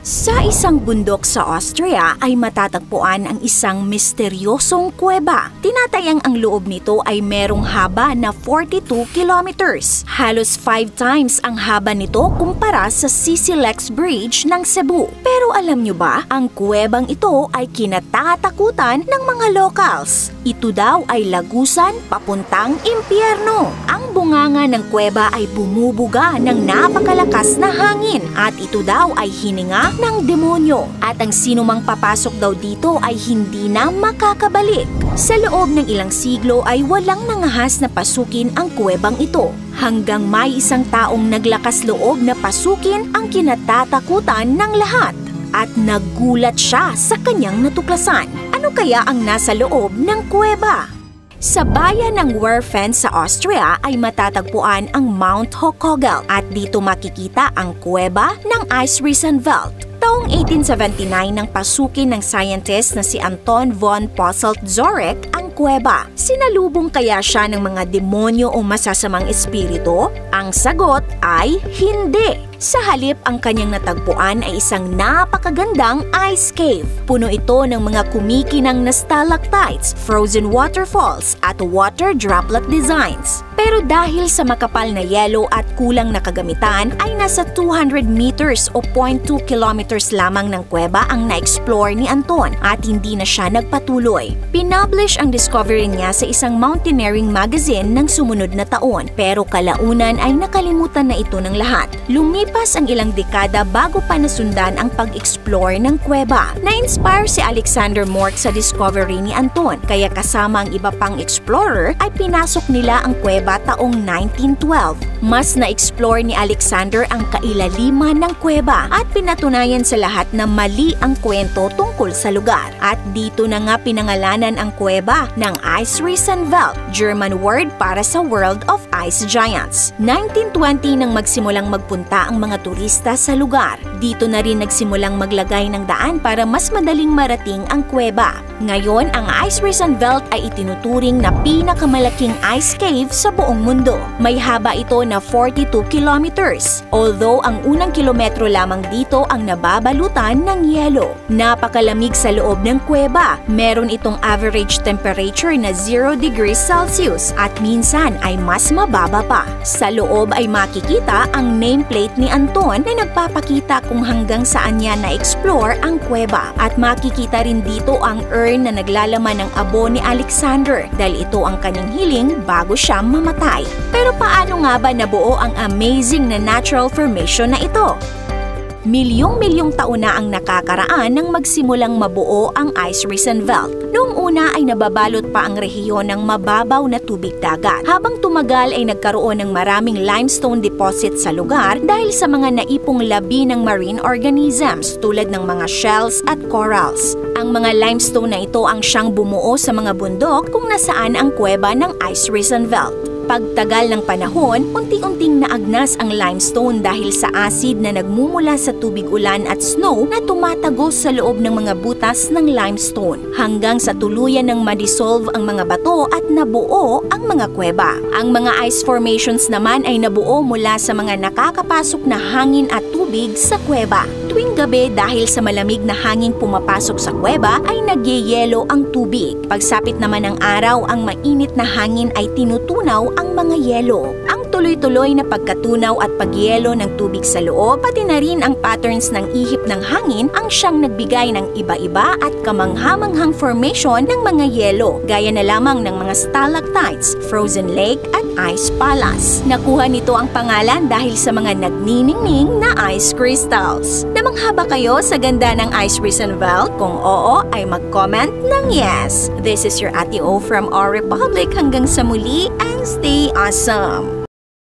Sa isang bundok sa Austria ay matatagpuan ang isang misteryosong kuweba. Tinatayang ang loob nito ay merong haba na 42 kilometers. Halos 5 times ang haba nito kumpara sa CC-Lex Bridge ng Cebu. Pero alam nyo ba, ang kuwebang ito ay kinatatakutan ng mga locals. Ito daw ay lagusan papuntang impyerno. Ang bunganga ng kuweba ay bumubuga ng napakalakas na hangin at ito daw ay hininga ng demonyo at ang sinumang papasok daw dito ay hindi na makakabalik. Sa loob ng ilang siglo ay walang nangahas na pasukin ang kuwebang ito hanggang may isang taong naglakas loob na pasukin ang kinatatakutan ng lahat at nagulat siya sa kanyang natuklasan. Ano kaya ang nasa loob ng kuweba? Sa bayan ng Werfen sa Austria ay matatagpuan ang Mount Hochkogel at dito makikita ang kuweba ng Eichsriesenwald. Taong 1879 nang pasukin ng scientist na si Anton von Posselt-Zorek ang kuweba. Sinalubong kaya siya ng mga demonyo o masasamang espiritu? Ang sagot ay hindi. Sa halip, ang kanyang natagpuan ay isang napakagandang ice cave. Puno ito ng mga kumikinang na stalactites, frozen waterfalls at water droplet designs. Pero dahil sa makapal na yelo at kulang na kagamitan, ay nasa 200 meters o 0.2 kilometers lamang ng kuweba ang na-explore ni Anton at hindi na siya nagpatuloy. Pinublish ang discovery niya sa isang mountaineering magazine ng sumunod na taon, pero kalaunan ay nakalimutan na ito ng lahat. Lumipas ang ilang dekada bago pa nasundan ang pag-explore ng kuweba. Na-inspire si Alexander Mork sa discovery ni Anton, kaya kasama ang iba pang explorer ay pinasok nila ang kuweba taong 1912. Mas na-explore ni Alexander ang kailaliman ng kuweba at pinatunayan sa lahat na mali ang kwento tungkol sa lugar. At dito na nga pinangalanan ang kuweba ng Eichsriesenwald, German word para sa World of Ice Giants. 1920 nang magsimulang magpunta ang mga turista sa lugar. Dito na rin nagsimulang maglagay ng daan para mas madaling marating ang kuweba. Ngayon, ang Eichsriesenwald ay itinuturing na pinakamalaking ice cave sa buong mundo. May haba ito na 42 kilometers. Although ang unang kilometro lamang dito ang nababalutan ng yelo. Napakalamig sa loob ng kuweba. Meron itong average temperature na 0 degrees Celsius at minsan ay mas mababa pa. Sa loob ay makikita ang nameplate ni Anton na nagpapakita kung hanggang saan niya na-explore ang kuweba. At makikita rin dito ang urn na naglalaman ng abo ni Alexander dahil ito ang kanyang hiling bago siya mamatay. Pero paano nga ba nabuo ang amazing na natural formation na ito? Milyong-milyong taon na ang nakakaraan nang magsimulang mabuo ang Eichsriesenwald. Noong una ay nababalot pa ang rehiyon ng mababaw na tubig dagat. Habang tumagal ay nagkaroon ng maraming limestone deposit sa lugar dahil sa mga naipong labi ng marine organisms tulad ng mga shells at corals. Ang mga limestone na ito ang siyang bumuo sa mga bundok kung nasaan ang kuweba ng Eichsriesenwald. Pagtagal ng panahon, unti-unting naagnas ang limestone dahil sa acid na nagmumula sa tubig ulan at snow na tumatagos sa loob ng mga butas ng limestone hanggang sa tuluyan ng madissolve ang mga bato at nabuo ang mga kuweba. Ang mga ice formations naman ay nabuo mula sa mga nakakapasok na hangin at tubig sa kuweba. Tuwing gabi dahil sa malamig na hangin pumapasok sa kuweba ay nagyeyelo ang tubig. Pagsapit naman ng araw, ang mainit na hangin ay tinutunaw ang mga yelo. Ang tuloy-tuloy na pagkatunaw at pagyelo ng tubig sa loob, pati na rin ang patterns ng ihip ng hangin ang siyang nagbigay ng iba-iba at kamanghamanghang formation ng mga yelo, gaya na lamang ng mga stalactites, frozen lake at ice palace. Nakuha nito ang pangalan dahil sa mga nagniningning na ice crystals. Namangha ba kayo sa ganda ng Eichsriesenwald? Kung oo, ay mag-comment ng yes. This is your Ate O from our Republic. Hanggang sa muli and stay awesome!